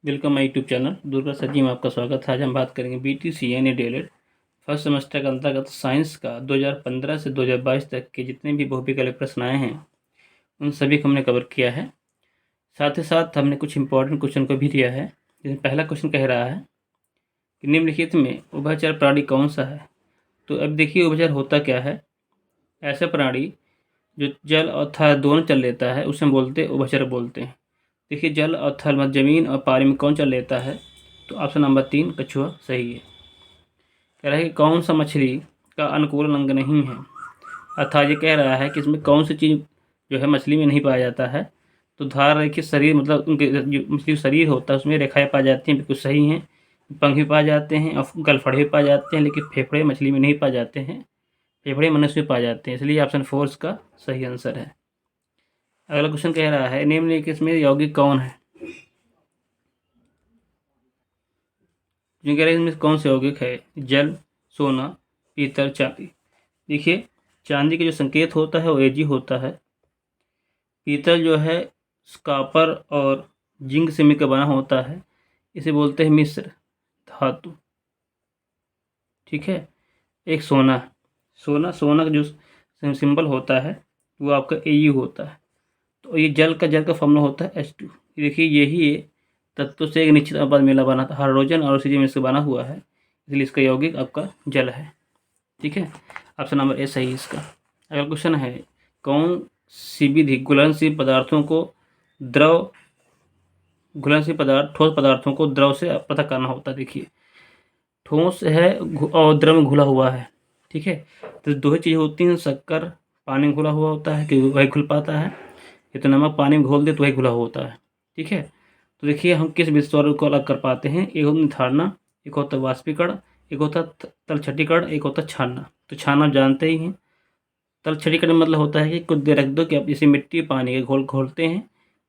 Welcome my YouTube channel Durga sir ji में आपका स्वागत है। आज हम बात करेंगे बीटीसी यानी डीएलएड फर्स्ट सेमेस्टर के अंतर्गत साइंस का 2015 से 2022 तक के जितने भी बहुभिक वाले प्रश्न आए हैं उन सभी को हमने कवर किया है। साथ ही साथ हमने कुछ इंपॉर्टेंट क्वेश्चन को भी दिया है। जिसमें पहला क्वेश्चन कह रहा है कि निम्नलिखित में उभयचर प्राणी कौन सा है। तो अब देखिए उभयचर होता क्या है। ऐसा प्राणी जो जल और थल दोनों चल लेता है उसे हम बोलते उभयचर बोलते हैं। देखिए जल और थल मतलब जमीन और पानी में कौन चल लेता है, तो ऑप्शन नंबर 3 कछुआ सही है। कह रहा है कि कौन सा मछली का अनुकूलन अंग नहीं है, अर्थात ये कह रहा है कि इसमें कौन सी चीज़ जो है मछली में नहीं पाया जाता है। तो धार रेखित शरीर मतलब उनके जो मछली शरीर होता है उसमें रेखाएँ पाई जाती हैं, बिल्कुल सही हैं। पंख भी पाए जाते हैं और गलफड़े भी पाए जाते हैं, लेकिन फेफड़े मछली में नहीं पाए जाते हैं, फेफड़े मनुष्य में पाए जाते हैं, इसलिए ऑप्शन 4 इसका सही आंसर है। अगला क्वेश्चन कह रहा है निम्नलिखित में यौगिक कौन है। जो कह रहे हैं इसमें कौन से यौगिक है, जल, सोना, पीतल, चांदी। देखिए चांदी का जो संकेत होता है वो एजी होता है। पीतल जो है कॉपर और जिंक से मिलकर बना होता है, इसे बोलते हैं मिश्र धातु। ठीक है। एक सोना सोना का जो सिंबल होता है वो आपका एयू होता है। तो ये जल का फॉर्मूला होता है H2। देखिए यही तत्व से एक निश्चित अनुपात मिला बना था, हाइड्रोजन और ऑक्सीजन में से बना हुआ है, इसलिए इसका यौगिक आपका जल है। ठीक है, ऑप्शन नंबर ए सही इसका। अगला क्वेश्चन है कौन सी विधि घुलनशील पदार्थों को द्रव घुलनशील पदार्थ ठोस पदार्थों को द्रव से पृथक करना होता है। देखिए ठोस है और द्रव में घुला हुआ है। ठीक है, तो दो ही चीज़ें होती हैं, शक्कर पानी में घुला हुआ होता है कि वही घुल पाता है, ये तो नमक पानी में घोल दे तो वही घुला होता है। ठीक है, तो देखिए हम किस विस्तार को अलग कर पाते हैं। एक होता निर्धारणा, एक होता वाष्पीकरण, एक होता तलछटीकरण, एक होता छानना। तो छानना आप जानते ही हैं। तलछटीकरण मतलब होता है कि कुछ देर रख दो, कि आप जैसे मिट्टी पानी के घोल घोलते हैं,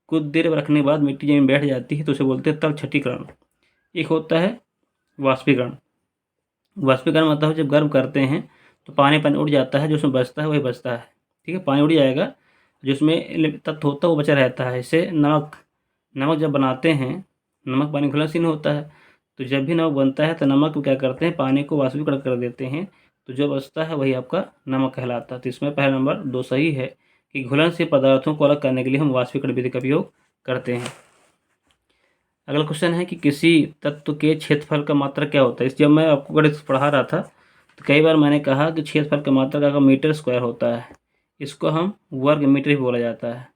कुछ देर रखने के बाद मिट्टी जमीन बैठ जाती है तो उसे बोलते हैं तलछटीकरण। एक होता है वाष्पीकरण। वाष्पीकरण मतलब जब गर्म करते हैं तो पानी उड़ जाता है, जो उसमें बचता है वही बचता है। ठीक है, पानी उड़ जाएगा, जो उसमें तत्व होता है वो बचा रहता है। इसे नमक जब बनाते हैं, नमक पानी घुलनशील होता है, तो जब भी नमक बनता है तो नमक को क्या करते हैं, पानी को वाष्पीकरण कर देते हैं, तो जो बचता है वही आपका नमक कहलाता है। तो इसमें पहला नंबर 2 सही है कि घुलनशील पदार्थों को अलग करने के लिए हम वाष्पीकरण विधि का उपयोग करते हैं। अगला क्वेश्चन है कि किसी तत्व के क्षेत्रफल का मात्रक क्या होता है। इस जब मैं आपको गणित पढ़ा रहा था तो कई बार मैंने कहा कि क्षेत्रफल का मात्रक का मीटर स्क्वायर होता है, इसको हम वर्ग मीटर भी बोला जाता है।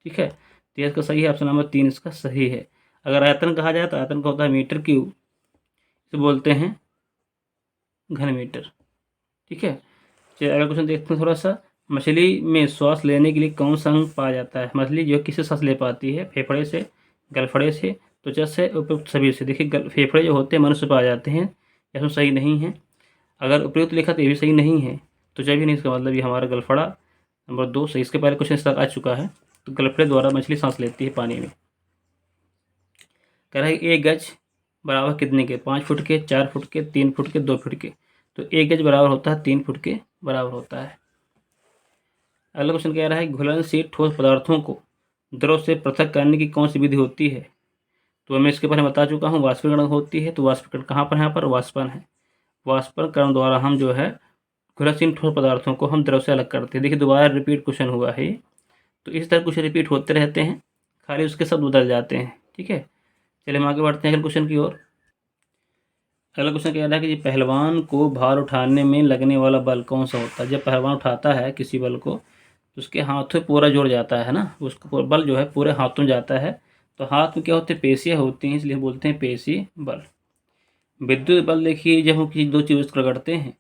ठीक है, तो इसका सही है, ऑप्शन नंबर 3 इसका सही है। अगर आयतन कहा जाए तो आयतन का होता है मीटर क्यूब, इसे बोलते हैं घन मीटर। ठीक है, चलिए अगला क्वेश्चन देखते हैं थोड़ा सा। मछली में श्वास लेने के लिए कौन सा अंग पाया जाता है। मछली जो किससे सांस ले पाती है, फेफड़े से, गलफड़े से, त्वचा से, उपयुक्त शरीर से। देखिए फेफड़े जो होते हैं मनुष्य पाए जाते हैं, इसमें सही नहीं है। अगर उपयुक्त लिखा तो ये भी सही नहीं है, त्वचा भी नहीं, इसका मतलब ये हमारा गलफड़ा नंबर 2 सही। इसके पहले क्वेश्चन इस तक आ चुका है। तो गलफड़े द्वारा मछली सांस लेती है पानी में। कह रहा है 1 गज बराबर कितने के, 5 फुट के, 4 फुट के, 3 फुट के, 2 फुट के। तो 1 गज बराबर होता है 3 फुट के बराबर होता है। अगला क्वेश्चन कह रहा है घुलनशील ठोस पदार्थों को द्रव से पृथक करने की कौन सी विधि होती है। तो मैं इसके पहले बता चुका हूँ, वाष्पीकरण होती है। तो वाष्पीकरण कहाँ पर है, यहाँ पर वाष्पन है। वाष्पीकरण द्वारा हम जो है घुलनशील ठोस पदार्थों को हम द्रव से अलग करते हैं। देखिए दोबारा रिपीट क्वेश्चन हुआ है, तो इस तरह कुछ रिपीट होते रहते हैं, खाली उसके शब्द बदल जाते हैं। ठीक है, चलिए हम आगे बढ़ते हैं अगले क्वेश्चन की ओर। अगला क्वेश्चन कह रहा है कि पहलवान को भार उठाने में लगने वाला बल कौन सा होता है। जब पहलवान उठाता है किसी बल को तो उसके हाथों में पूरा जोर जाता है ना, उसको बल जो है पूरे हाथों में जाता है। तो हाथ में क्या होते हैं, पेशियाँ होती हैं, इसलिए बोलते हैं पेशी बल। विद्युत बल देखिए जब हम किसी दो चीज़ को रगड़ते हैं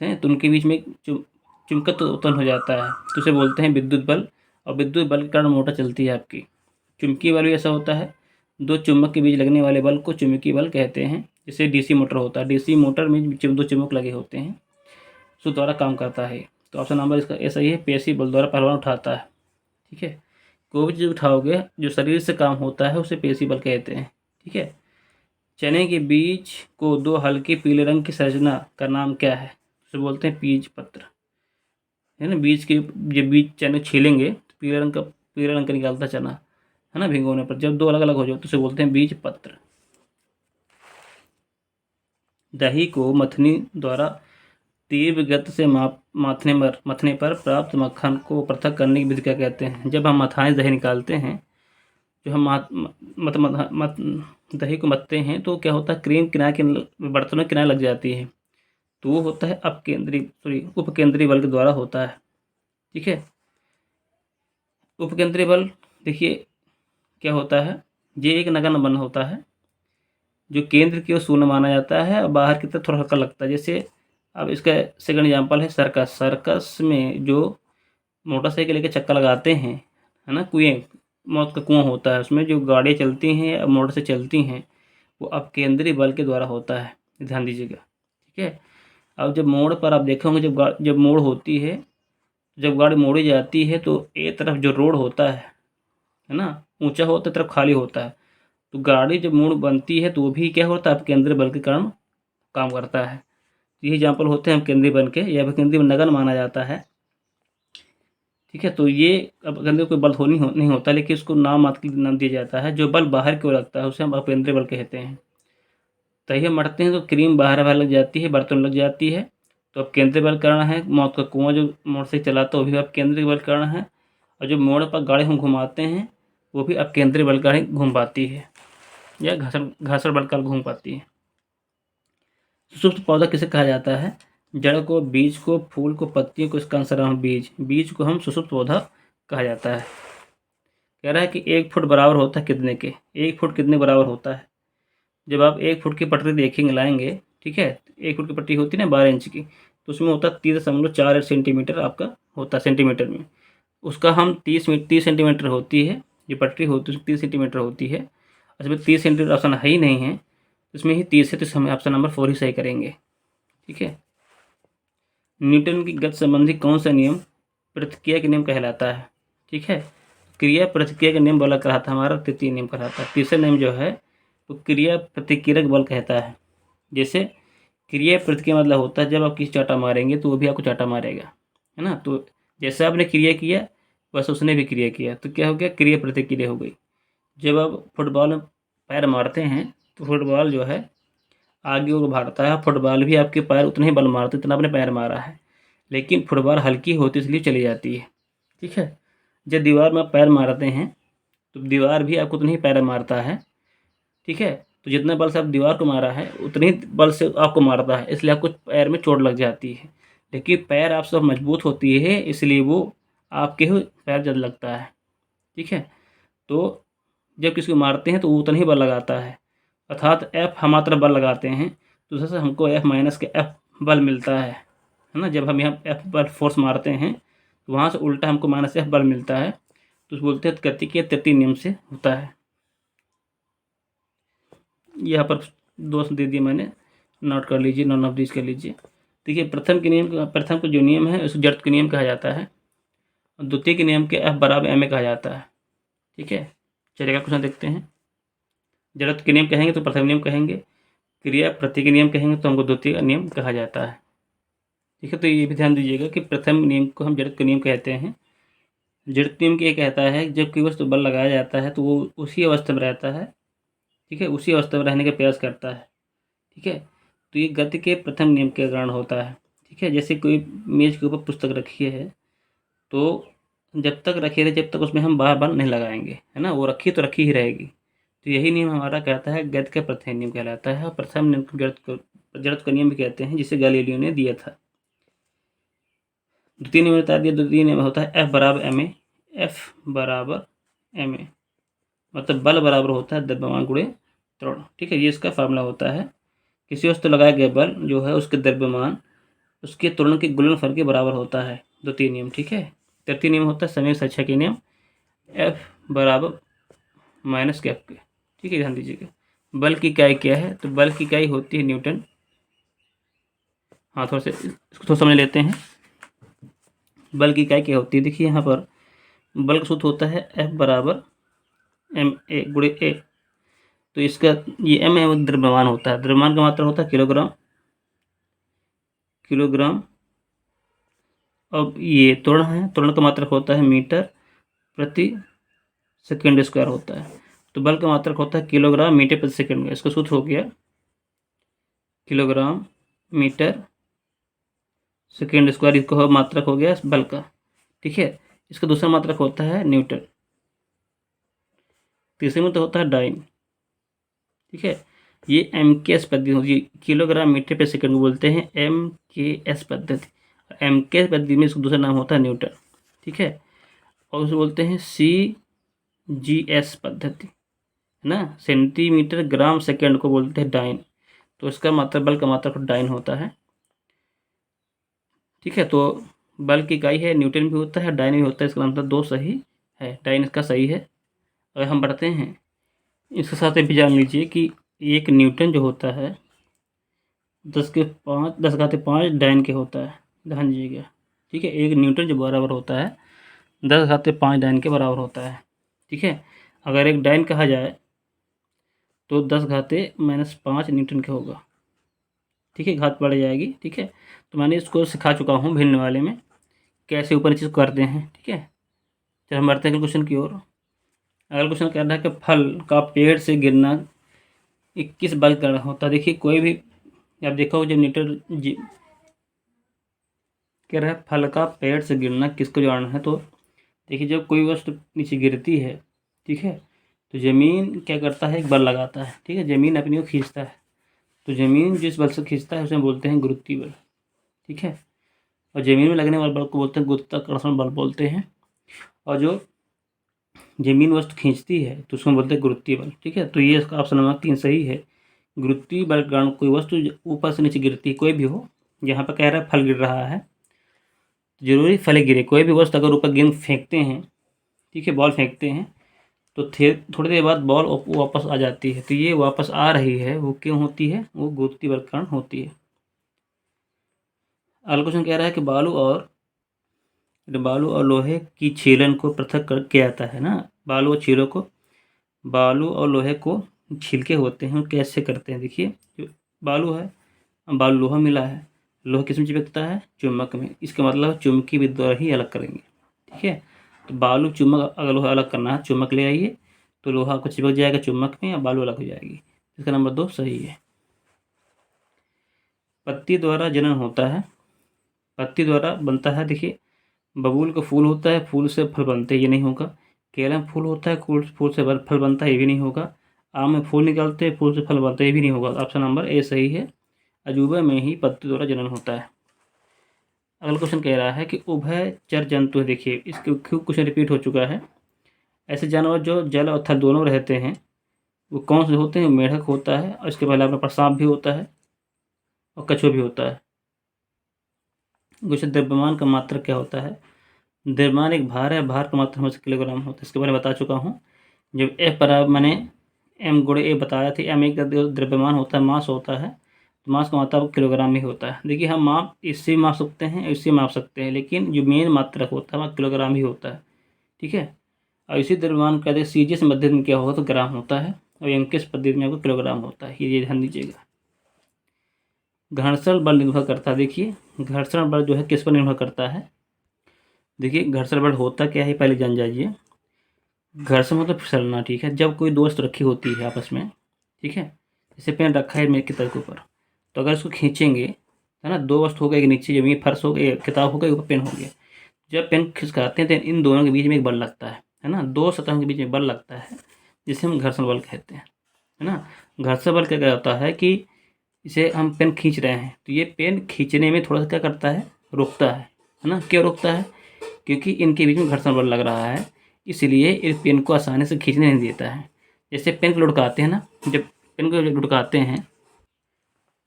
तो उनके बीच में चुंबकत्व उत्पन्न हो जाता है, तो उसे बोलते हैं विद्युत बल। और विद्युत बल के कारण मोटर चलती है आपकी। चुंबकीय बल भी ऐसा होता है, दो चुंबक के बीच लगने वाले बल को चुंबकीय बल कहते हैं। जैसे डीसी मोटर होता है, डीसी मोटर में दो चुंबक लगे होते हैं, उस द्वारा काम करता है। तो ऑप्शन नंबर इसका ऐसा ही है, पेशी बल द्वारा पहलवान उठाता है। ठीक है, कोई भी चीज़ उठाओगे जो शरीर से काम होता है उसे पेशी बल कहते हैं। ठीक है, चने के बीज को दो हल्के पीले रंग की संरचना का नाम क्या है, उसे बोलते हैं बीज पत्र। है ना, बीज के जब बीज चने छीलेंगे तो पीले रंग का निकलता चना। है ना, भिगोने पर जब दो अलग अलग हो जाए तो उसे बोलते हैं बीज पत्र। दही को मथनी द्वारा तीव्र गति से मथने पर प्राप्त मक्खन को पृथक करने की विधि क्या कहते हैं? जब हम मथाने दही निकालते हैं, जो हम दही को मथते हैं तो क्या होता है, क्रीम किनारे के बर्तनों के किनारे लग जाती है, तो वो होता है उपकेंद्रीय बल के द्वारा होता है। ठीक है, उपकेंद्रीय बल देखिए क्या होता है, ये एक नगण्य बल होता है जो केंद्र की ओर शून्य माना जाता है और बाहर की तरफ थोड़ा हल्का लगता है। जैसे अब इसका सेकंड एग्जांपल है सर्कस। सर्कस में जो मोटरसाइकिल लेके चक्का लगाते हैं, है ना, कुएं, मौत का कुआं होता है, उसमें जो गाड़ियाँ चलती हैं और मोटर से चलती हैं, वो अब केंद्रीय बल के द्वारा होता है, ध्यान दीजिएगा। ठीक है, अब जब मोड़ पर आप देखेंगे, जब मोड़ होती है, जब गाड़ी मोड़ी जाती है तो एक तरफ जो रोड होता है ना, ऊंचा होता है, तरफ खाली होता है, तो गाड़ी जब मोड़ बनती है तो वो भी क्या होता है, अब केंद्रीय बल के कारण काम करता है। ये एग्जाम्पल होते हैं हम केंद्रीय बल के, या फिर केंद्रीय नगन माना जाता है। ठीक है, तो ये अब केंद्रीय कोई बल नहीं होता, लेकिन इसको नाम मात्र के लिए नाम दिया जाता है। जो बल बाहर की ओर लगता है उसे हम अकेंद्रीय बल कहते हैं। तभी हम मरते हैं तो क्रीम बाहर बाहर लग जाती है, बर्तन लग जाती है, तो अब केंद्रीय बल कारण है। मौत का कुआं जो मोटरसाइकिल चलाता है वो भी अब केंद्रीय बल कारण है, और जो मोड़ पर गाड़ी हम घुमाते हैं वो भी अब केंद्रीय बल कारण ही घूम पाती है, या घर्षण बल कारण घूम पाती है। सुषुप्त पौधा किसे कहा जाता है? जड़ को, बीज को, फूल को, पत्तियों को, इसका आंसर है बीज। बीज को हम सुषुप्त पौधा कहा जाता है। कह रहा है कि 1 फुट बराबर होता है कितने के? 1 फुट कितने बराबर होता है? जब आप 1 फुट की पटरी देखेंगे, लाएंगे, ठीक है, 1 फुट की पट्टी होती है ना 12 इंच की, तो उसमें होता है 30.48 सेंटीमीटर आपका होता है, सेंटीमीटर में। उसका हम 30 सेंटीमीटर होती है, जो पटरी होती है उसमें 30 सेंटीमीटर होती है। इसमें 30 सेंटीमीटर ऑप्शन है ही नहीं है, इसमें ही 30 है, तो हमें ऑप्शन नंबर 4 ही सही करेंगे। ठीक है, न्यूटन की गति संबंधी कौन सा नियम प्रतिक्रिया के नियम कहलाता है? ठीक है, क्रिया प्रतिक्रिया का नियम बोला कहलाता है हमारा, तृतीय नियम कहलाता है। तीसरा नियम जो है वो क्रिया प्रतिक्रियक बल कहता है। जैसे क्रिया प्रतिक्रिया मतलब होता है जब आप किसी चाटा मारेंगे तो वो भी आपको चाटा मारेगा, है ना। तो जैसे आपने क्रिया किया वैसे उसने भी क्रिया किया, तो क्या हो गया, क्रिया प्रतिक्रिया हो गई। जब आप फुटबॉल में पैर मारते हैं तो फुटबॉल जो है आगे वो भागता है, फुटबॉल भी आपके पैर उतने ही बल मारते जितना आपने पैर मारा है, लेकिन फुटबॉल हल्की होती इसलिए चली जाती है। ठीक है, जब दीवार में आप पैर मारते हैं तो दीवार भी आपको उतनी ही पैर मारता है। ठीक है, तो जितना बल से आप दीवार को मारा है उतनी ही बल से आपको मारता है, इसलिए आपको पैर में चोट लग जाती है। लेकिन पैर आप सब मजबूत होती है इसलिए वो आपके ही पैर जल्द लगता है। ठीक है, तो जब किसी को मारते हैं तो वो उतना ही बल लगाता है, अर्थात एफ हमारी तरफ बल लगाते हैं तो उससे हमको एफ माइनस के एफ बल मिलता है ना। जब हम यहाँ एफ पर फोर्स मारते हैं तो वहाँ से उल्टा हमको माइनस एफ बल मिलता है, तो बोलते हैं गति के तृतीय नियम से होता है। यहाँ पर दोष दे दिए मैंने, नोट कर लीजिए, नॉन ऑफ दिस कर लीजिए। देखिए प्रथम का जो नियम है उसे जड़त्व का नियम कहा जाता है, और द्वितीय के नियम के एफ बराबर एम ए कहा जाता है। ठीक है, चलिएगा क्वेश्चन देखते हैं। जड़त्व के नियम कहेंगे तो प्रथम नियम कहेंगे, क्रिया प्रति के नियम कहेंगे तो हमको द्वितीय का नियम कहा जाता है। ठीक है, तो ये भी ध्यान दीजिएगा कि प्रथम नियम को हम जड़त्व का नियम कहते हैं। जड़त्व नियम क्या कहता है, जब कोई वस्तु बल लगाया जाता है तो वो उसी अवस्था में रहता है। ठीक है, उसी अवस्था में रहने का प्रयास करता है। ठीक है, तो ये गति के प्रथम नियम के कारण होता है। ठीक है, जैसे कोई मेज के ऊपर पुस्तक रखी है तो जब तक रखी रहे जब तक उसमें हम बार बार नहीं लगाएंगे, है ना, वो रखी तो रखी ही रहेगी। तो यही नियम हमारा कहता है गति का प्रथम नियम कहलाता है, और प्रथम नियम को जड़त्व का नियम भी कहते हैं, जिसे गैलीलियो ने दिया था। द्वितीय नियम बता दिया, द्वितीय नियम होता है एफ बराबर एम ए। एफ बराबर एम ए मतलब बल बराबर होता है द्रव्यमान गुणे त्वरण। ठीक है, ये इसका फार्मूला होता है। किसी वस्तु लगाया गया बल जो है उसके द्रव्यमान उसके त्वरण के गुणनफल के बराबर होता है, द्वितीय नियम। ठीक है, तृतीय नियम होता है संवेग शिक्षा के नियम, एफ बराबर माइनस के एफ के। ठीक है, ध्यान दीजिएगा। बल की इकाई क्या है, तो बल की इकाई होती है न्यूटन। हाँ, थोड़ा सा इसको थोड़ा समझ लेते हैं। बल की इकाई क्या होती है, देखिए यहाँ पर बल का सूत्र होता है एफ बराबर एम ए गुणे ए। तो इसका ये एम है वो द्रव्यमान होता है, द्रव्यमान का मात्रा होता है किलोग्राम। अब ये त्वरण है, त्वरण का मात्रक होता है मीटर प्रति सेकेंड स्क्वायर होता है। तो बल का मात्रक होता है किलोग्राम मीटर प्रति सेकेंड में। इसका सूत्र हो गया किलोग्राम मीटर सेकेंड स्क्वायर, इसका मात्रक हो गया बल का। ठीक है, इसका दूसरा मात्रक होता है न्यूटन, तीसरे में तो होता है डाइन। ठीक है, ये MKS पद्धति होती है, किलोग्राम मीटर प्रति सेकंड को बोलते हैं MKS पद्धति। MKS पद्धति में इसका दूसरा नाम होता है न्यूटन। ठीक है, और उसे बोलते हैं CGS पद्धति, है ना, सेंटीमीटर ग्राम सेकंड को बोलते हैं डाइन। तो इसका मात्रक, बल का मात्रक डाइन होता है। ठीक है, तो बल की इकाई है, न्यूटन भी होता है, डाइन भी होता है। इसका मतलब दो सही है, डाइन इसका सही है। अगर हम बढ़ते हैं, इसके साथ भी जान लीजिए कि एक न्यूटन जो होता है 10⁵ डाइन के होता है, ध्यान दीजिएगा। ठीक है, एक न्यूटन जो बराबर होता है 10⁵ डाइन के बराबर होता है। ठीक है, अगर एक डाइन कहा जाए तो 10⁻⁻5 न्यूटन का होगा। ठीक है, घात बढ़ जाएगी। ठीक है, तो मैंने इसको सिखा चुका हूँ भिन्न वाले में, कैसे ऊपर नीचे करते हैं। ठीक है, चलो हम बढ़ते हैं क्वेश्चन की ओर। अगला क्वेश्चन कह रहा है कि फल का पेड़ से गिरना 21 बल का होता है। देखिए, कोई भी आप देखो, जब न्यूटन जी कह रहा है फल का पेड़ से गिरना किसको जानना है, तो देखिए, जब कोई वस्तु नीचे गिरती है, ठीक है, तो ज़मीन क्या करता है, एक बल लगाता है। ठीक है, ज़मीन अपनी को खींचता है, तो ज़मीन जिस बल से खींचता है उसे बोलते हैं गुरुत्वीय बल। ठीक है, और ज़मीन में लगने वाले बल को बोलते हैं गुरुत्वाकर्षण बल बोलते हैं, और जो ज़मीन वस्तु खींचती है तो उसको बोलते हैं गुरुत्वीय बल। ठीक है, तो ये इसका ऑप्शन नंबर 3 सही है। गुरुत्वीय बल के कारण कोई वस्तु ऊपर से नीचे गिरती है, कोई भी हो, यहाँ पर कह रहा है फल गिर रहा है, तो जरूरी फल गिरे। कोई भी वस्तु अगर ऊपर गेंद फेंकते हैं, ठीक है, बॉल फेंकते हैं, तो थोड़ी देर बाद बॉल वापस आ जाती है। तो ये वापस आ रही है, वो क्यों होती है, वो गुरुत्वीय बल के कारण होती है। अगला क्वेश्चन कह रहा है कि बालू और लोहे की छीलन को पृथक किया जाता है ना। बालू और लोहे को छिलके होते हैं, कैसे करते हैं। देखिए, जो बालू है, बालू लोहा मिला है, लोहा किस में चिपकता है, चुम्बक में। इसका मतलब चुम्बकीय विद्युत द्वारा ही अलग करेंगे। ठीक है, तो बालू चुम्बक, अगर लोहा अलग करना है, चुम्बक ले आइए, तो लोहा को चिपक जाएगा चुम्बक में, या बालू अलग हो जाएगी। इसका नंबर 2 सही है। पत्ती द्वारा जनन होता है, पत्ती द्वारा बनता है। देखिए, बबूल का फूल होता है, फूल से फल बनते हैं, ये नहीं होगा। केला में फूल होता है, फूल से फल बनता है, ये भी नहीं होगा। आम में फूल निकलते हैं, फूल से फल बनता है, ये भी नहीं होगा। ऑप्शन नंबर ए सही है, अजूबा में ही पत्ती द्वारा जनन होता है। अगला क्वेश्चन कह रहा है कि उभयचर जंतु है। देखिए, इसके क्वेश्चन रिपीट हो चुका है। ऐसे जानवर जो जल और थल दोनों रहते हैं, वो कौन से होते हैं, मेढक होता है, और इसके पहले अपने पास सांप भी होता है, और कछुआ भी होता है। क्वेश्चन, द्रव्यमान का मात्रक क्या होता है। द्रव्यमान एक भार है, भार का मात्रक हमेशा किलोग्राम होता है, इसके बारे में बता चुका हूँ। जब F बराबर, मैंने M×A बताया था, M एक द्रव्यमान होता है, मास होता है, तो मास का मात्रक किलोग्राम ही होता है। देखिए, हम माप इससे माप सकते हैं, इससे माप सकते हैं, लेकिन जो मेन मात्रक होता है वह किलोग्राम ही होता है। ठीक है, और इसी द्रव्यमान का CGS पद्धति में क्या होगा, तो ग्राम होता है, और MKS पद्धति में आपको किलोग्राम होता है। ये ध्यान दीजिएगा। घर्षण बल निर्भर करता है। देखिए, घर्षण बल जो है किस पर निर्भर करता है। देखिए, घर्षण बल होता क्या है, पहले जान जाइए। घर्षण मतलब फिसलना। ठीक है, जब कोई दो वस्तु रखी होती है आपस में, ठीक है, जैसे पेन रखा है मेरे किताब के ऊपर, तो अगर इसको खींचेंगे, है ना, दो वस्तु हो गए, नीचे जमीन फर्श हो गई, किताब हो गई, ऊपर पेन हो गया। जब पेन खिसकाते हैं तो इन दोनों के बीच में एक बल लगता है ना, दो सतहों के बीच में बल लगता है, जिसे हम घर्षण बल कहते हैं, है ना। घर्षण बल क्या होता है कि इसे हम पेन खींच रहे हैं, तो ये पेन खींचने में थोड़ा सा क्या करता है, रोकता है ना। क्यों रोकता है, क्योंकि इनके बीच में घर्षण बल लग रहा है, इसलिए इस पेन को आसानी से खींचने नहीं देता है। जैसे पेन को लुढ़काते हैं ना, जब पेन को लुढ़काते हैं,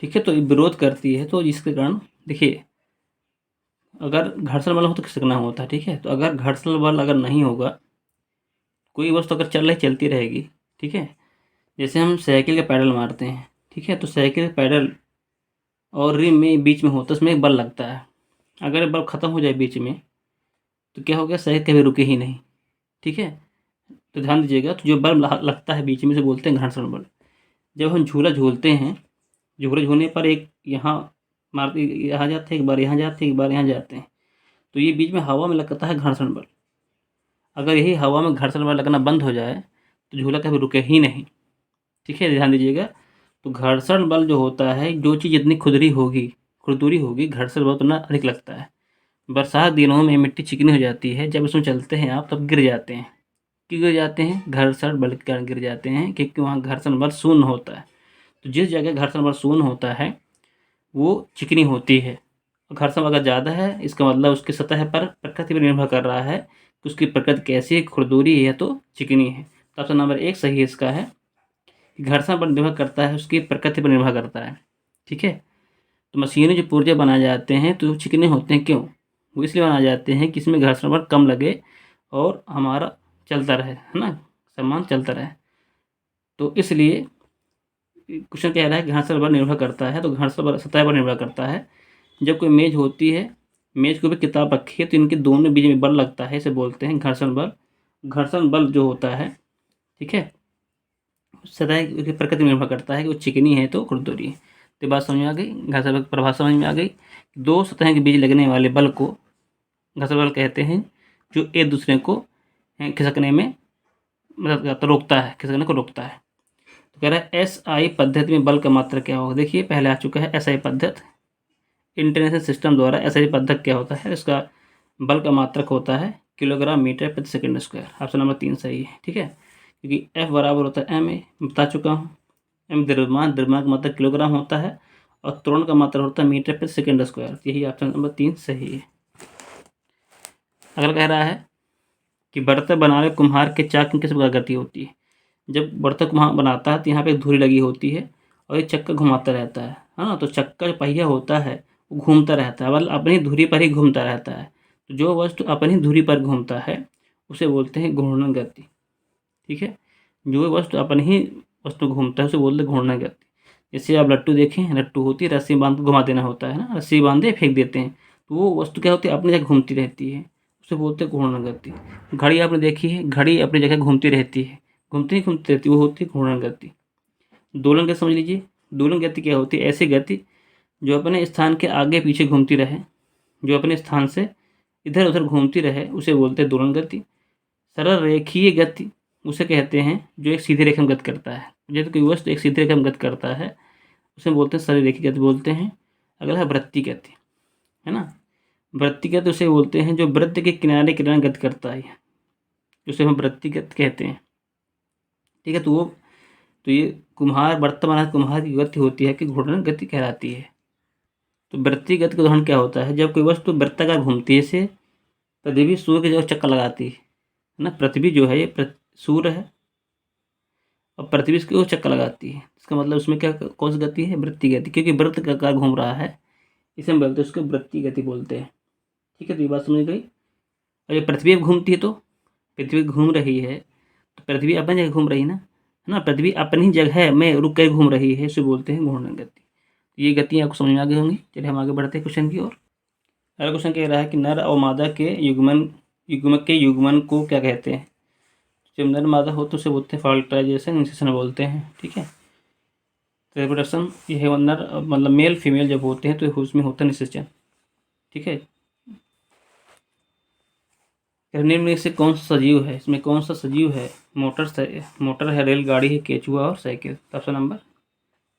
ठीक है, तो ये विरोध करती है, तो जिसके कारण देखिए, अगर घर्षण बल हो तो खिसकना होता है। ठीक है, तो अगर घर्षण बल अगर नहीं होगा, कोई वस्तु अगर चलती रहेगी, ठीक है, जैसे हम साइकिल का पैडल मारते हैं, ठीक है, तो साइकिल का पैडल और रिम में बीच में होता है, उसमें एक बल लगता है। अगर बल ख़त्म हो जाए बीच में, तो क्या हो गया, साइकिल कभी रुके ही नहीं। ठीक है, तो ध्यान दीजिएगा, तो जो बल लगता है बीच में से बोलते हैं घर्षण बल। जब हम झूला झूलते हैं, झूले झूलने पर एक यहाँ मारते, यहाँ जाते हैं, एक बार यहाँ जाते हैं, एक बार यहाँ जाते हैं, तो ये बीच में हवा में लगता है घर्षण बल। अगर यही हवा में घर्षण बल लगना बंद हो जाए तो झूला कभी रुके ही नहीं। ठीक है, ध्यान दीजिएगा। तो घर्षण बल जो होता है, जो चीज़ जितनी खुरदुरी होगी, घर्षण बल उतना अधिक लगता है। बरसात दिनों में मिट्टी चिकनी हो जाती है, जब उसमें चलते हैं आप तब गिर जाते हैं। क्यों गिर जाते हैं? घर्षण बल के कारण गिर जाते हैं, क्योंकि वहाँ घर्षण बल शून्य होता है। तो जिस जगह घर्षण बल शून्य होता है वो चिकनी होती है। घर्षण अगर ज़्यादा है, इसका मतलब उसकी सतह पर प्रकृति पर निर्भर कर रहा है कि उसकी प्रकृति कैसी है, खुरदुरी है तो चिकनी है। तो ऑप्शन नंबर 1 सही इसका है। घर्षण पर निर्भर करता है, उसकी प्रकृति पर निर्भर करता है। ठीक है। तो मशीनें जो पुर्जे बनाए जाते हैं तो चिकने होते हैं, क्यों? वो इसलिए बनाए जाते हैं कि इसमें घर्षण बल कम लगे और हमारा चलता रहे, है ना, सामान चलता रहे। तो इसलिए क्वेश्चन कह रहा है कि घर्षण बल निर्भर करता है, तो घर्षण बल सतह पर निर्भर करता है। जब कोई मेज होती है, मेज के ऊपर किताब रखी है, तो इनके दोनों के बीच में बल लगता है, इसे बोलते हैं घर्षण बल। घर्षण बल जो होता है, ठीक है, सतह की प्रकृति में निर्भर करता है कि वो चिकनी है तो खुरदुरी है। तो बात समझ में आ गई, घर्षण बल की परिभाषा समझ में आ गई। दो सतह के बीच लगने वाले बल को घर्षण बल कहते हैं, जो एक दूसरे को खिसकने में मदद रोकता है, खिसकने को रोकता है। तो कह रहा है एसआई पद्धति में बल का मात्रा क्या होगा। देखिए पहले आ चुका है एसआई पद्धति। इंटरनेशनल सिस्टम द्वारा एसआई पद्धति क्या होता है, इसका बल का मात्रक होता है किलोग्राम मीटर प्रति सेकंड स्क्वायर। ऑप्शन नंबर 3 सही है। ठीक है, क्योंकि एफ बराबर होता है एम ए, बता चुका हूँ। एम द्रव्यमान का मात्रक किलोग्राम होता है और त्वरण का मात्रक होता है मीटर प्रति सेकंड स्क्वायर। यही ऑप्शन नंबर 3 सही है। अगला कह रहा है कि बर्तन बनाने कुम्हार के चाक में किस प्रकार गति होती है। जब बर्तन कुम्हार बनाता है तो यहाँ पे एक धुरी लगी होती है और ये चक्का घुमाता रहता है ना। तो चक्का जो पहिया होता है वो घूमता रहता है, मतलब अपनी धुरी पर ही घूमता रहता है। तो जो वस्तु अपनी धुरी पर घूमता है उसे बोलते हैं घूर्णन गति। ठीक है, जो वस्तु अपनी ही वस्तु घूमता है उसे बोलते हैं घूर्णन गति। जैसे आप लट्टू देखें, लट्टू होती है, रस्सी बांध घुमा देना होता है ना, रस्सी बांधे फेंक देते हैं, तो वो वस्तु क्या होती है, अपनी जगह घूमती रहती है, उसे बोलते हैं घूर्णन गति। घड़ी आपने देखी है, घड़ी अपनी जगह घूमती रहती है, घूमती घूमती रहती है, वो होती है घूर्णन गति। दोलन गति समझ लीजिए। दोलन गति क्या होती है, ऐसी गति जो अपने स्थान के आगे पीछे घूमती रहे, जो अपने स्थान से इधर उधर घूमती रहे, उसे बोलते हैं दोलन गति। सरल रेखीय गति उसे कहते हैं जो एक सीधी रेखा में गति करता है। जैसे कोई वस्तु एक सीधी रेखा में गति करता है उसे बोलते हैं सरल रेखीय गति बोलते हैं। अगला है वृत्तीय गति, है ना। वृत्तीय गति उसे बोलते हैं जो वृत्त के किनारे किनारे गति करता है, उसे हम वृत्तीय गति कहते हैं। ठीक है, तो ये कुम्हार वर्तमान कुम्हार की गति होती है कि घूर्णन गति कहलाती है। तो वृत्तीय गति का उदाहरण क्या होता है, जब कोई वस्तु वृत्ताकार घूमती है, जैसे पृथ्वी सूर्य की जगह चक्कर लगाती है ना। पृथ्वी जो है ये सूर्य है और पृथ्वी इसकी ओर चक्कर लगाती है, इसका मतलब उसमें क्या कौन सी गति है, वृत्तीय गति, क्योंकि वृत्त का आकार घूम रहा है, इसे हम बोलते हैं उसको वृत्तीय गति बोलते हैं। ठीक है, तो ये बात समझ गई। और जब पृथ्वी घूमती है तो पृथ्वी घूम रही है तो पृथ्वी अपनी जगह घूम रही ना, है ना, पृथ्वी अपनी जगह में रुक कर घूम रही है, इसे बोलते हैं घूर्णन गति। ये गतियाँ आपको समझ में आ गई होंगी। चलिए हम आगे बढ़ते हैं क्वेश्चन की ओर। अगला क्वेश्चन कह रहा है कि नर और मादा के युग्मन को क्या कहते हैं। जब नर मादा हो तो उसे बोलते हैं फर्टिलाइजेशन, इंसेशन बोलते हैं। ठीक है, रिप्रोडक्शन ये है नर मतलब मेल फीमेल जब होते हैं तो उसमें होता है निषेचन। ठीक है, निम्न में से कौन सा सजीव है, इसमें कौन सा सजीव है, मोटर है, रेलगाड़ी है, केचुआ और साइकिल। ऑप्शन नंबर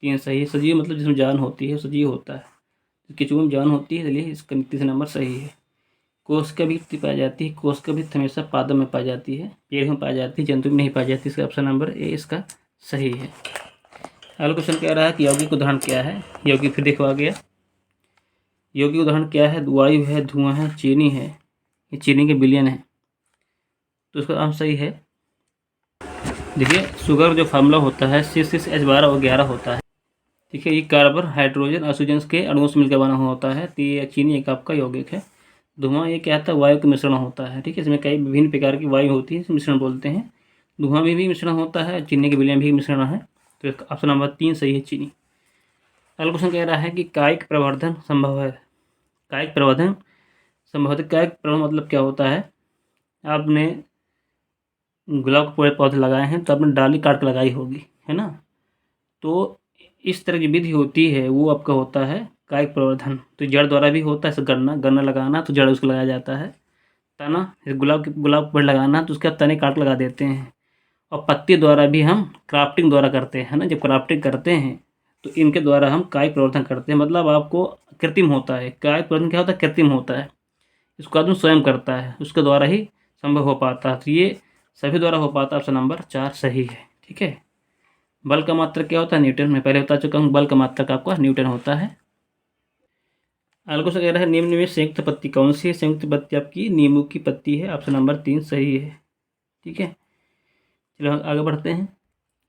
3 सही है। सजीव मतलब जिसमें जान होती है सजीव होता है, केचुआ में जान होती है, इसलिए इसका 3 नंबर सही है। कोशिका भित्ति पाई जाती है, कोशिका भित्ति हमेशा पादप में पाई जाती है, पेड़ में पाई जाती है, जंतु में नहीं पाई जाती, इसका ऑप्शन नंबर ए इसका सही है। अगला क्वेश्चन कह रहा है कि यौगिक उदाहरण क्या है। यौगिक फिर देखवा गया। यौगिक उदाहरण क्या है, वायु है, धुआं है, चीनी है, ये चीनी के विलयन है, तो इसका आंसर सही है। देखिए शुगर जो फार्मूला होता है C6H12 और 11 होता है। ठीक है, ये कार्बन हाइड्रोजन ऑक्सीजन के अणुओं से मिलकर बना होता है, तो ये चीनी एक आपका यौगिक है। धुआं ये क्या होता है, वायु का मिश्रण होता है। ठीक है, इसमें कई विभिन्न प्रकार की वायु होती है, इसे मिश्रण बोलते हैं। धुआं में भी मिश्रण होता है, चीनी के विलयन भी मिश्रण है, तो इसका ऑप्शन नंबर 3 सही है, चीनी। अगला क्वेश्चन कह रहा है कि कायिक प्रवर्धन संभव है। कायिक प्रवर्धन संभव है, कायिक प्रवर्धन मतलब क्या होता है, आपने गुलाब के पौधे लगाए हैं तो आपने डाली काट के लगाई होगी, है ना। तो इस तरह की विधि होती है वो आपका होता है कायिक प्रवर्धन। तो जड़ द्वारा भी होता है, गन्ना लगाना तो जड़ उसको लगाया जाता है, तना, जैसे गुलाब पेड़ लगाना तो उसका तने काट लगा देते हैं। और पत्ती द्वारा भी हम क्राफ्टिंग द्वारा करते हैं ना, जब क्राफ्टिंग करते हैं तो इनके द्वारा हम कायिक प्रवर्धन करते हैं। मतलब आपको कृत्रिम होता है। कायिक प्रवर्धन क्या होता है? कृत्रिम होता है। इसको आदमी स्वयं करता है, उसके द्वारा ही संभव हो पाता है। तो ये सभी द्वारा हो पाता है। ऑप्शन नंबर 4 सही है। ठीक है। बल का मात्रक क्या होता है? न्यूटन। मैं पहले बता चुका हूँ, बल का मात्रक आपका न्यूटन होता है। अगला क्वेश्चन कह रहा है निम्न में संयुक्त पत्ती कौन सी है? संयुक्त पत्ती आपकी नींबू की पत्ती है। ऑप्शन नंबर 3 सही है। ठीक है, चलो आगे बढ़ते हैं।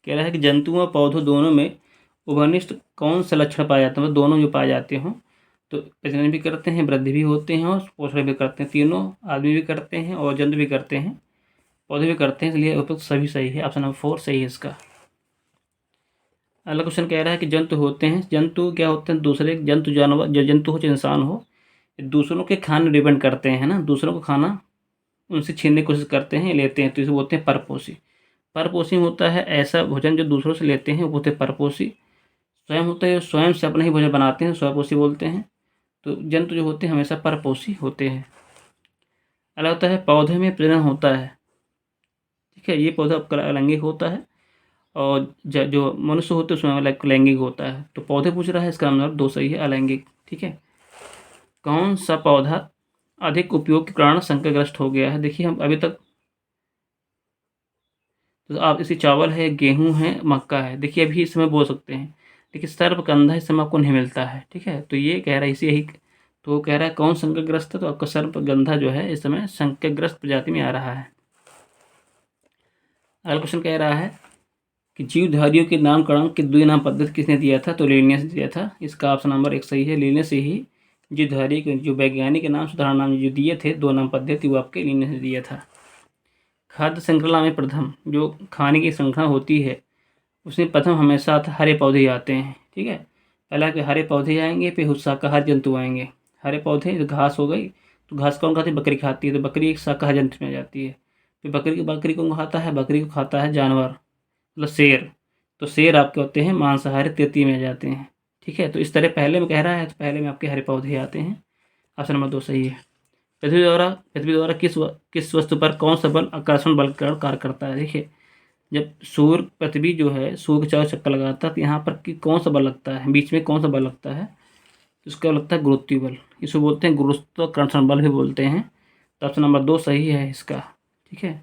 कह रहा है कि जंतुओं और पौधों दोनों में उभयनिष्ठ कौन सा लक्षण पाया जाता है? मतलब दोनों जो पाए जाते हों, तो प्रजनन भी करते हैं, वृद्धि भी होते हैं और पोषण भी करते हैं। तीनों आदमी भी करते हैं और जंतु भी करते हैं, पौधे भी करते हैं, इसलिए उपयुक्त सभी सही है। ऑप्शन नंबर 4 सही है इसका। अगला क्वेश्चन कह रहा है कि जंतु होते हैं, जंतु क्या होते हैं? दूसरे जंतु जानवर, जो जंतु हो चाहे इंसान हो, दूसरों के खाने में डिपेंड करते हैं ना, दूसरों को खाना उनसे छीनने की कोशिश करते हैं, लेते हैं, तो इसे बोलते हैं परपोषी। परपोषी होता है ऐसा भोजन जो दूसरों से लेते हैं, वो बोलते हैं परपोषी। स्वयं होता है स्वयं से अपना ही भोजन बनाते हैं, स्वयपोषी बोलते हैं। तो जंतु जो होते हैं हमेशा परपोषी होते हैं। अगला होता है पौधे में प्रजनन होता है। ठीक है, ये पौधा आपका अलैंगिक होता है और जो मनुष्य होते हैं उसमें अलग लैंगिक होता है। तो पौधे पूछ रहा है, इसका नंबर 2 सही है, अलैंगिक। ठीक है। कौन सा पौधा अधिक उपयोग के कारण संकटग्रस्त हो गया है? देखिए हम अभी तक, तो आप इसी चावल है, गेहूँ है, मक्का है। देखिए अभी इस समय बो सकते हैं, लेकिन सर्पगंधा इस समय आपको नहीं मिलता है। ठीक है, तो ये कह रहा है इसे यही, तो वो कह रहा है कौन संकटग्रस्त है? तो आपका सर्पगंधा जो है इस समय संकटग्रस्त प्रजाति में आ रहा है। अगला क्वेश्चन कह रहा है कि जीवधारियों के नामकरण की द्विनाम पद्धति किसने दिया था? तो लिनियस दिया था। इसका ऑप्शन नंबर 1 सही है। लिनियस ही जीवधारी के जो वैज्ञानिक के नाम साधारण नाम जो दिए थे, 2 नाम पद्धति, वो आपके लिनियस ने दिया था। खाद्य श्रृंखला में प्रथम जो खाने की श्रृंखला होती है, उसमें प्रथम हमेशा हरे पौधे ही आते हैं। ठीक है, पहला कि हरे पौधे आएंगे, फिर शाकाहारी जंतु आएंगे। हरे पौधे, जो घास हो गई, तो घास कौन खाती है? बकरी खाती है, तो बकरी एक शाकाहारी जंतु में आ जाती है। फिर बकरी कौन खाता है? बकरी को खाता है जानवर, मतलब शेर। तो शेर आपके होते हैं मांसाहारी, तृतीय में आ जाते हैं। ठीक है, तो इस तरह पहले में कह रहा है, तो पहले में आपके हरे पौधे आते हैं। ऑप्शन नंबर 2 सही है। पृथ्वी द्वारा किस वस्तु पर कौन सा बल आकर्षण बल का कार्य करता है? देखिए जब सूर्य, पृथ्वी जो है सूर्य के चारों चक्कर लगाता है, तो यहाँ पर कि कौन सा बल लगता है? बीच में कौन सा बल लगता है? इसका लगता है गुरुत्वीय बल। इसको बोलते हैं गुरुत्वाकर्षण बल भी बोलते हैं। तो ऑप्शन नंबर 2 सही है इसका। ठीक है।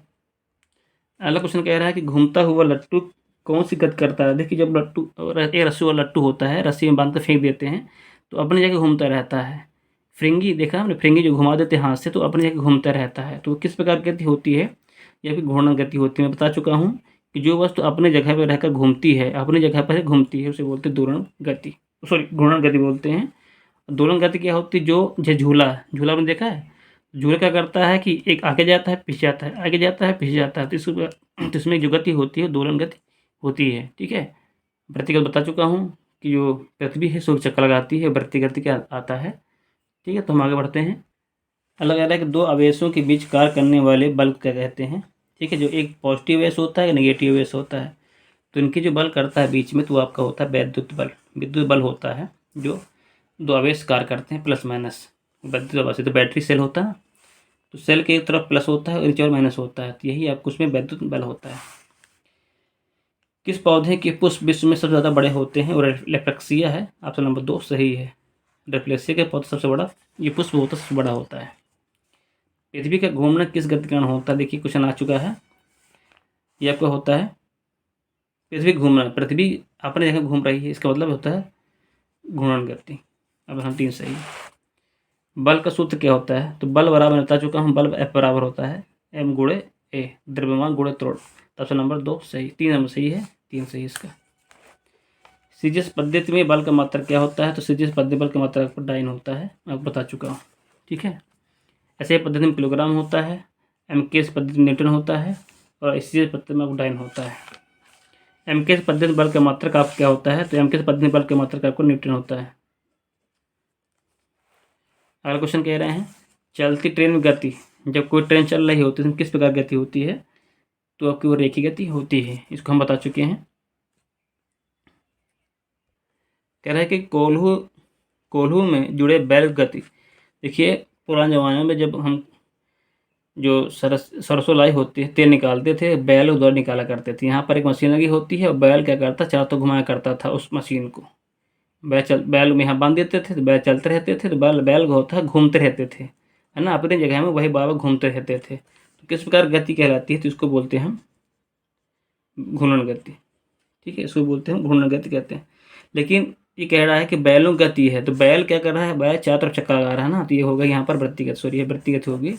अगला क्वेश्चन कह रहा है कि घूमता हुआ लट्टू कौन सी गति करता है? देखिए जब लट्टू, एक रस्सी वाला लट्टू होता है, रस्सी में बांध कर फेंक देते हैं तो अपनी जगह घूमता रहता है। फ्रिंगी देखा हमने, फ्रिंगी जो घुमा देते हैं हाथ से, तो अपनी जगह घूमता रहता है। तो किस प्रकार की गति होती है? या फिर घूर्णन गति होती है। मैं बता चुका हूँ कि जो वस्तु अपने जगह पर रहकर घूमती है, अपनी जगह पर ही घूमती है, उसे बोलते हैं दोलन गति, सॉरी घूर्णन गति बोलते हैं। दोलन गति क्या होती है? जो झूला, झूला आपने देखा है, झूला क्या करता है कि एक आगे जाता है, पीछे जाता है, आगे जाता है, पीछे जाता है, तो इसमें जो गति होती है दोलन गति होती है। ठीक है, वृत्तिगत बता चुका हूँ कि जो पृथ्वी है सूर्य चक्कर लगाती है, वृत्ति गति क्या आता है। ठीक है, तो हम आगे बढ़ते हैं। अलग अलग दो आवेशों के बीच कार्य करने वाले बल क्या कहते हैं? ठीक है, जो एक पॉजिटिव आवेश होता है, नेगेटिव आवेश होता है, तो इनकी जो बल करता है बीच में, तो वो आपका होता है वैद्युत बल। विद्युत बल होता है जो दो आवेश कार्य करते हैं प्लस माइनस। विद्युत आवेश तो बैटरी सेल होता है, तो सेल के एक तरफ प्लस होता है और नीचे और माइनस होता है, तो यही आपको उसमें वैद्युत बल होता है। किस पौधे के पुष्प विश्व में सबसे ज़्यादा बड़े होते हैं? और रेफ्लेक्सिया है। ऑप्शन नंबर 2 सही है। रेफ्लेक्सिया के पौधा सबसे बड़ा, ये पुष्प होता है सबसे बड़ा होता है। पृथ्वी का घूमना किस गति के कारण होता है? देखिए क्वेश्चन आ चुका है, ये आपका होता है पृथ्वी घूमना, पृथ्वी अपने जगह घूम रही है, इसका मतलब होता है घूर्णन गति। अब हम 3 सही। बल का सूत्र क्या होता है? तो बल बराबर बता चुका हूँ, बल F बराबर होता है m गुणे a, द्रव्यमान गुणे त्वरण। ऑप्शन नंबर 2 सही, 3 नंबर सही है, 3 सही इसका। सीजीएस पद्धति में बल का मात्रक क्या होता है? तो सीजीएस पद्धति बल का मात्रक डाइन होता है, मैं आपको बता चुका हूँ। ठीक है, ऐसे पद्धति में किलोग्राम होता है, एमकेएस पद्धति में न्यूटन होता है और सीजीएस पद्धति में डाइन होता है। एमकेएस पद्धति बल का मात्रक आप क्या होता है? तो एमकेएस पद्धति बल का मात्रक आपको न्यूटन होता है। अगला क्वेश्चन कह रहे हैं चलती ट्रेन में गति, जब कोई ट्रेन चल रही होती है तो किस प्रकार गति होती है? तो आपकी वो रेखीय गति होती है, इसको हम बता चुके हैं। कह रहा है कि कोल्हू कोल्हू में जुड़े बैल गति। देखिए पुराने ज़माने में जब हम जो सरसों लाई होती है, तेल निकालते थे, बैल द्वारा निकाला करते थे। यहाँ पर एक मशीन लगी होती है और बैल क्या करता, चारों घुमाया करता था उस मशीन को। बैल में यहाँ बांध देते थे तो बैल चलते रहते थे, तो बैल होता है घूमते रहते थे, है ना, अपनी जगह में वही बाबा घूमते रहते थे। तो किस प्रकार गति कहलाती है, तो इसको बोलते हैं हम घूर्णन गति। ठीक है, इसको बोलते हैं घूर्णन गति कहते हैं। लेकिन ये कह रहा है कि बैलों गति है, तो बैल क्या कर रहा है, बैल चारों तरफ चक्कर लगा रहा है ना, तो ये होगा यहाँ पर वृत्तिगत, सॉरी वृत्तिगत होगी,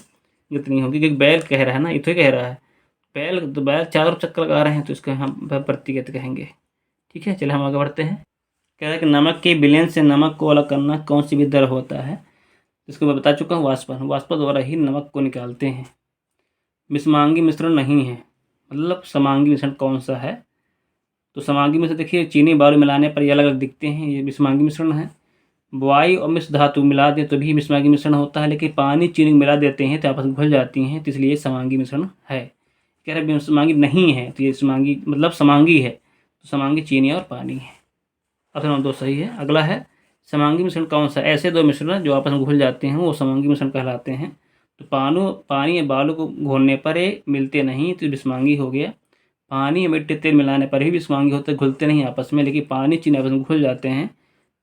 गति नहीं होगी, क्योंकि बैल कह रहा है ना, ये तो कह रहा है बैल चारों तरफ चक्कर लगा रहे हैं, तो इसको हम वृत्तिगत कहेंगे। ठीक है, चलिए हम आगे बढ़ते हैं। कह रहा है कि नमक के विलयन से नमक को अलग करना कौन सी विधि द्वारा होता है, इसको मैं बता चुका हूँ, वाष्पन। वाष्प द्वारा ही नमक को निकालते हैं। विषमांगी मिश्रण नहीं है, मतलब समांगी मिश्रण कौन सा है, तो समांगी मिश्रण देखिए चीनी बालू मिलाने पर ये अलग अलग दिखते हैं, ये विषमांगी मिश्रण है। वायु और मिश्र धातु मिला दें तो भी विषमांगी मिश्रण होता है, लेकिन पानी चीनी मिला देते हैं तो आपस में घुल जाती हैं, तो इसलिए समांगी मिश्रण है। कह रहे विषमांगी नहीं है, तो ये समांगी मतलब समांगी है, तो समांगी चीनी और पानी है। ऑप्शन नंबर 2 सही है। अगला है समांगी मिश्रण कौन सा, ऐसे दो मिश्रण जो आपस में घुल जाते हैं वो समांगी मिश्रण कहलाते हैं। तो पानी या बालू को घोलने पर ये मिलते नहीं, तो विषमांगी हो गया। पानी या मिट्टी तेल मिलाने पर भी विषमांगी होते, घुलते नहीं आपस में, लेकिन पानी चीनी आपस में घुल जाते हैं,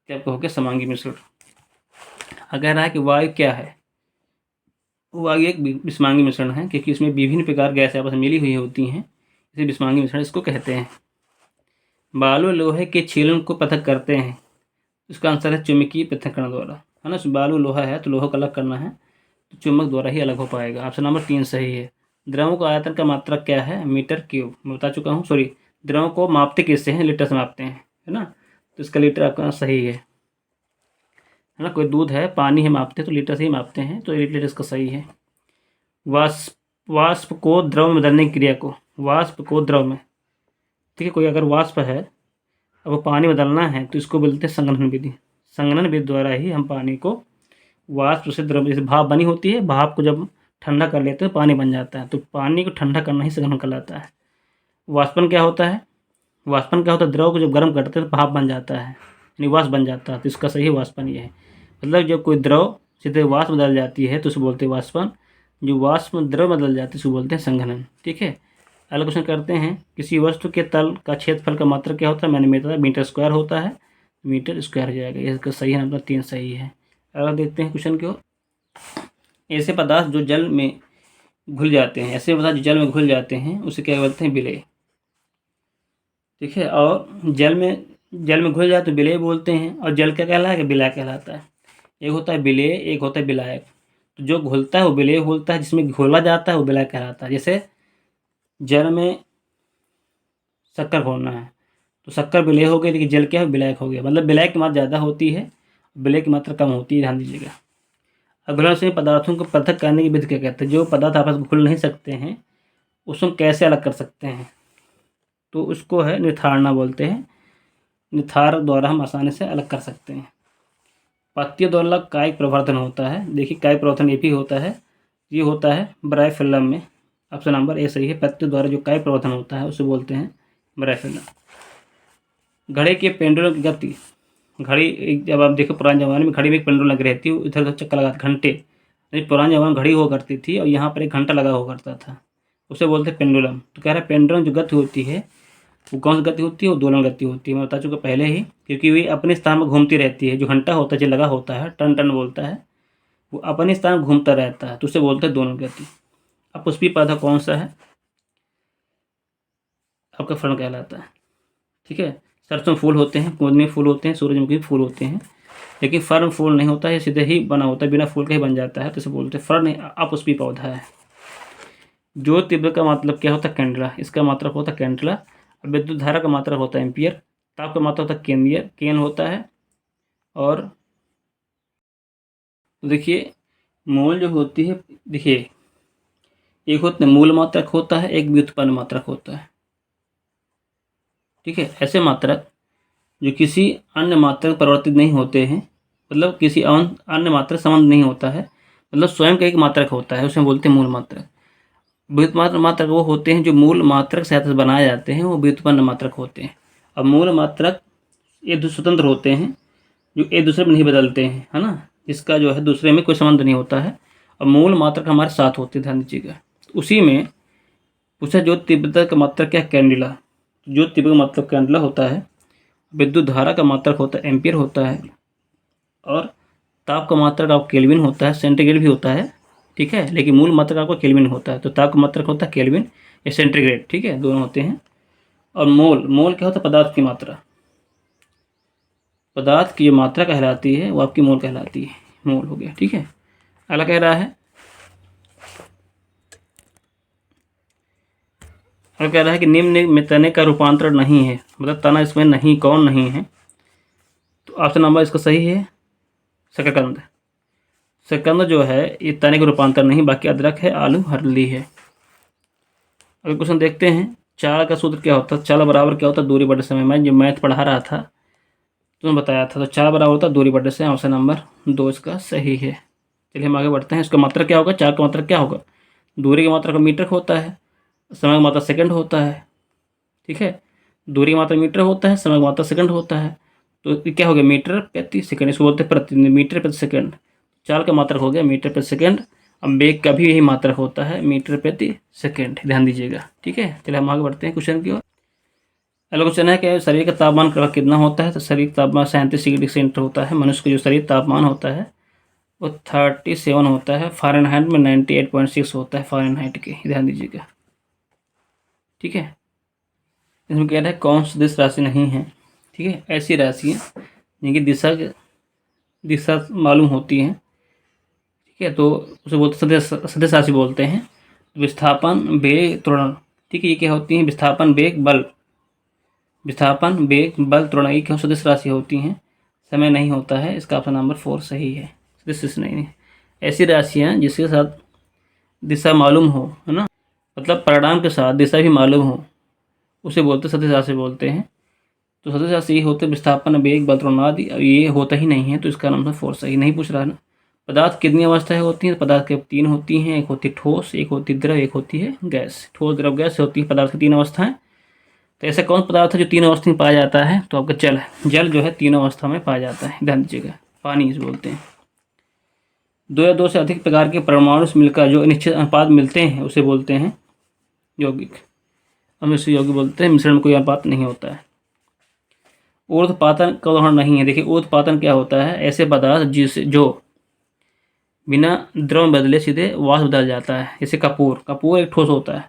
तब हो गया समांगी मिश्रण। अगर रहा है कि वायु क्या है, वायु एक विषमांगी मिश्रण है, क्योंकि इसमें विभिन्न प्रकार गैस आपस में मिली हुई होती हैं, इसे विषमांगी मिश्रण इसको कहते हैं। बालू लोहे के छीलन को पृथक करते हैं, इसका आंसर है चुंबकीय पृथक्करण द्वारा, है ना। बालू लोहा है तो लोहा को अलग करना है, तो चुंबक द्वारा ही अलग हो पाएगा। ऑप्शन नंबर 3 सही है। द्रवों का आयतन का मात्रक क्या है, मीटर क्यूब, मैं बता चुका हूँ, सॉरी द्रवों को मापते किससे हैं, लीटर से मापते हैं, है ना, तो इसका लीटर आपका सही है ना। कोई दूध है, पानी है मापते तो लीटर से ही मापते हैं, तो लीटर इसका सही है। वाष्प को द्रव में बदलने की क्रिया को, वाष्प को द्रव में, ठीक है, कोई अगर वाष्प है अब वो पानी बदलना है तो इसको बोलते हैं संघनन विधि। संघनन विधि द्वारा ही हम पानी को वाष्प से द्रव, जैसे भाप बनी होती है, भाप को जब ठंडा कर लेते हैं पानी बन जाता है, तो पानी को ठंडा करना ही संघनन कहलाता है। वाष्पन क्या होता है, वाष्पन क्या होता है, द्रव को जब गर्म करते हैं तो भाप बन जाता है, यानी वाष्प बन जाता है, तो इसका सही वाष्पन ये है। मतलब जब कोई द्रव सीधे वाष्प बदल जाती है तो उसे बोलते हैं वाष्पन, जो वाष्प द्रव बदल जाती है उसको बोलते हैं संघनन। ठीक है, अगला क्वेश्चन करते हैं। किसी वस्तु के तल का क्षेत्रफल का मात्रा क्या होता है, मैंने बताया मीटर स्क्वायर होता है, मीटर स्क्वायर हो जाएगा, इसका सही है, नंबर 3 सही है। अगला देखते हैं क्वेश्चन को। ऐसे पदार्थ जो जल में घुल जाते हैं, ऐसे पदार्थ जो जल में घुल जाते हैं उसे क्या बोलते हैं, विलेय। ठीक है, और जल में घुल जाए तो विलेय बोलते हैं, और जल क्या कहलाएगा, विलायक कहलाता है। एक होता है विलेय, एक होता है विलायक। तो जो घुलता है वो विलेय होता है, जिसमें घोला जाता है वो विलायक कहलाता है। जैसे जल में शक्कर घोलना है तो शक्कर विलेय हो गई, लेकिन जल क्या है, विलायक हो गया। मतलब विलायक की मात्रा ज़्यादा होती है, विलेय की मात्रा कम होती है, ध्यान दीजिएगा। अगला से पदार्थों को पृथक करने की विधि क्या कहते हैं, जो पदार्थ आपस में घुल नहीं सकते हैं उसको कैसे अलग कर सकते हैं, तो उसको है निर्धारणा बोलते हैं। निथार द्वारा हम आसानी से अलग कर सकते हैं। पत्तियों द्वारा कायिक प्रवर्धन होता है, देखिए कायिक प्रवर्धन ये भी होता है, ये होता है ब्रायफिल्म में। ऑप्शन नंबर ए सही है, पत्तियों द्वारा जो कायिक प्रवर्धन होता है उसे बोलते हैं ब्रायफिल्म। घड़े के पेंडुलम की गति, घड़ी जब आप देखो पुराने ज़माने में घड़ी में एक पेंडुलम लगी रहती है, इधर उधर चक्कर लगा, घंटे, पुराने ज़माने में घड़ी हुआ करती थी और यहाँ पर एक घंटा लगा हुआ करता था, उसे बोलते हैं पेंडुलम। तो कह रहा है पेंडुलम जो गति होती है वो कौन सी गति होती है, वो दोलन गति होती है, मैं बता चुका पहले ही, क्योंकि वे अपने स्थान पर घूमती रहती है। जो घंटा होता है जो लगा होता है, टन टन बोलता है, वो अपने स्थान घूमता रहता है, तो उसे बोलते हैं दोलन गति। अब पुष्पीय पौधा कौन सा है, आपका फर्ण कहलाता है। ठीक है, सरसों फूल होते हैं, कूंद में फूल होते हैं, सूरजमुखी फूल होते हैं, लेकिन फर्ण फूल नहीं होता है, सीधे ही बना होता है, बिना फूल के ही बन जाता है, तो इसे बोलते हैं फर्ण अपुष्पीय पौधा है। जो तीव्र का मतलब क्या होता है, कैंडला, इसका मात्रक होता है कैंडला। विद्युत धारा का मात्रक होता है एम्पियर। ताप का मात्रक होता है केंद्रीय, केन होता है। और देखिए मोल जो होती है, देखिए एक होता है मूल मात्रक होता है, एक व्युत्पन्न मात्रक होता है। ठीक है, ऐसे मात्रक जो किसी अन्य मात्रक परिवर्तित नहीं होते हैं, मतलब किसी अन्य मात्रक संबंध नहीं होता है, मतलब स्वयं का एक मात्रक होता है, उसे बोलते हैं मूल मात्रक। व्युत्पन्न मात्रक वो होते हैं जो मूल मात्रक से सहायता से बनाए जाते हैं, वो व्युत्पन्न मात्रक होते हैं। अब मूल मात्रक एक दूसरे स्वतंत्र होते हैं, जो एक दूसरे में नहीं बदलते हैं, है ना, इसका जो है दूसरे में कोई संबंध नहीं होता है, और मूल मात्रक हमारे 7 होते हैं, ध्यान दीजिएगा। उसी में पूछा ज्योत तीव्रता का मात्रक क्या है, कैंडिला। ज्योत तीव्रता का मात्रक कैंडिला होता है। विद्युत धारा का मात्रक होता है एम्पियर होता है। और ताप का मात्रक आपका केल्विन होता है, सेंटीग्रेड भी होता है, ठीक है, लेकिन मूल मात्रक आपका केल्विन होता है। तो ताप का मात्रक होता है केल्विन या सेंटीग्रेड, ठीक है, दोनों होते हैं। और मोल क्या होता है, पदार्थ की मात्रा। पदार्थ की जो मात्रा कहलाती है वो आपकी मोल कहलाती है, मोल हो गया, ठीक है। अगला कह रहा है, अगला कह रहा है कि निम्न में तने का रूपांतरण नहीं है, मतलब तना इसमें नहीं, कौन नहीं है। तो ऑप्शन नंबर इसका सही है शकरकंद। शकरकंद जो है ये तने का रूपांतर नहीं, बाकी अदरक है, आलू, हरली है। अगला क्वेश्चन देखते हैं, चाल का सूत्र क्या होता है। चाल बराबर क्या होता है, दूरी बटे समय। मैं जब मैथ पढ़ा रहा था तो मैं बताया था। तो चाल बराबर होता है दूरी बटे से। ऑप्शन नंबर 2 इसका सही है। चलिए हम आगे बढ़ते हैं। इसका मात्रक क्या होगा, चाल का मात्रक क्या होगा। दूरी की मात्रा का मीटर होता है, समय का मात्रा सेकंड होता है, ठीक है। दूरी की मात्रा मीटर होता है, समय का मात्रा सेकंड होता है। तो ये क्या हो गया, मीटर प्रति सेकंड, इसको बोलते हैं प्रति, मीटर प्रति सेकंड। चाल का मात्रक हो गया मीटर प्रति सेकंड। अब वेग का भी यही मात्रक होता है, मीटर प्रति सेकंड, ध्यान दीजिएगा, ठीक है। चलिए हम आगे बढ़ते हैं क्वेश्चन की ओर। अगला क्वेश्चन है कि शरीर का तापमान कितना होता है। तो शरीर का तापमान 37 डिग्री सेंटीग्रेड होता है। मनुष्य का जो शरीर तापमान होता है वो 37 होता है। फ़ारेनहाइट में 98.6 होता है फ़ारेनहाइट के, ध्यान दीजिएगा, ठीक है। इसमें कह रहा है कौन सदिश राशि नहीं है, ठीक है। ऐसी राशियाँ जिनकी दिशा मालूम होती हैं, ठीक है, तो उसे बोलते सदिश राशि बोलते हैं। विस्थापन, वेग, त्वरण, ठीक है, ये क्या होती हैं, विस्थापन, वेग, बल। विस्थापन, वेग, बल, त्वरण, ये क्यों सदिश राशि होती हैं। समय नहीं होता है, इसका ऑप्शन नंबर 4 सही है, सदिश नहीं है। ऐसी राशियाँ जिसके साथ दिशा मालूम हो, है ना, मतलब परिणाम के साथ दिशा भी मालूम हो, उसे बोलते सदिश राशि बोलते हैं। तो सदिश राशि ये होते विस्थापन, वेग, बल, त्वरण आदि। ये होता ही नहीं है, तो इसका नंबर 4 सही नहीं पूछ रहा है ना। पदार्थ कितनी अवस्थाएं होती हैं। पदार्थ के 3 होती हैं, एक होती है ठोस, एक होती है द्रव, एक होती है गैस। ठोस, द्रव, गैस होती है पदार्थ की 3 अवस्थाएं। तो ऐसा कौन पदार्थ है जो 3 अवस्था में पाया जाता है। तो आपका जल है। जल जो है 3 अवस्था में पाया जाता है, ध्यान दीजिएगा, पानी इसे बोलते हैं। 2 या 2 से अधिक प्रकार के परमाणु से मिलकर जो निश्चित अनुपात मिलते हैं उसे बोलते हैं यौगिक। हम इसे यौगिक बोलते हैं। मिश्रण में कोई अनुपात नहीं होता है। ऊर्ध्वपातन का उदाहरण नहीं है। देखिए ऊर्ध्वपातन क्या होता है, ऐसे पदार्थ जो बिना द्रव में बदले सीधे वाष्प बदल जाता है। जैसे कपूर, कपूर एक ठोस होता है,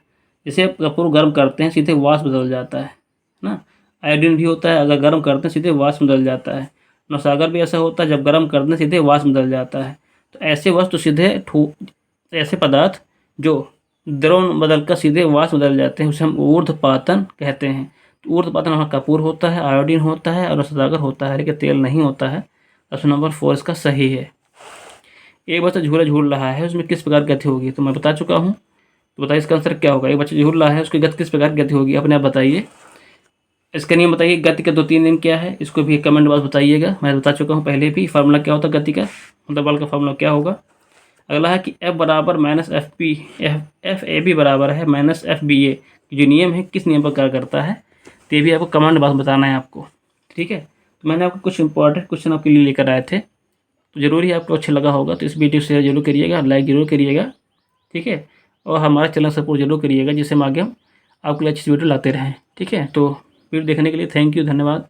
जैसे कपूर गर्म करते हैं सीधे वाष्प बदल जाता है ना। आयोडीन भी होता है, अगर गर्म करते हैं सीधे वाष्प बदल जाता है। नौसागर भी ऐसा होता है, जब गर्म करते हैं सीधे वाष्प बदल जाता है। तो ऐसे वस्तु सीधे ऐसे पदार्थ जो द्रव बदल कर सीधे वाष्प बदल जाते हैं उसे हम ऊर्ध्वपातन कहते हैं। तो ऊर्ध्वपातन हमारा कपूर होता है, आयोडीन होता है और नौसागर होता है, लेकिन तेल नहीं होता है। ऑप्शन नंबर 4 इसका सही है। एक बच्चा झूला झूल रहा है, उसमें किस प्रकार की गति होगी। तो मैं बता चुका हूँ, तो बताइए इसका आंसर क्या होगा। एक बच्चा झूल रहा है, उसकी गति किस प्रकार की गति होगी, अपने आप बताइए। इसका नियम बताइए, गति का 2-3 नियम क्या है, इसको भी कमेंट बॉक्स बताइएगा। मैं बता चुका हूँ पहले भी। फार्मूला क्या होता है गति का, मतलब बल का फार्मूला क्या होगा। अगला है कि F बराबर माइनस एफ ए बी बराबर है माइनस एफ बी ए, जो नियम है किस नियम पर कार्य करता है। तो ये भी आपको कमेंट बॉक्स बताना है आपको, ठीक है। तो मैंने आपको कुछ इंपॉर्टेंट क्वेश्चन आपके लिए लेकर आए थे, तो ज़रूर ही आपको अच्छा लगा होगा। तो इस वीडियो को शेयर जरूर करिएगा, लाइक जरूर करिएगा, ठीक है। और हमारा चैनल सपोर्ट जरूर करिएगा, जिससे हम आगे आपके लिए अच्छी वीडियो लाते रहें, ठीक है। तो वीडियो देखने के लिए थैंक यू, धन्यवाद।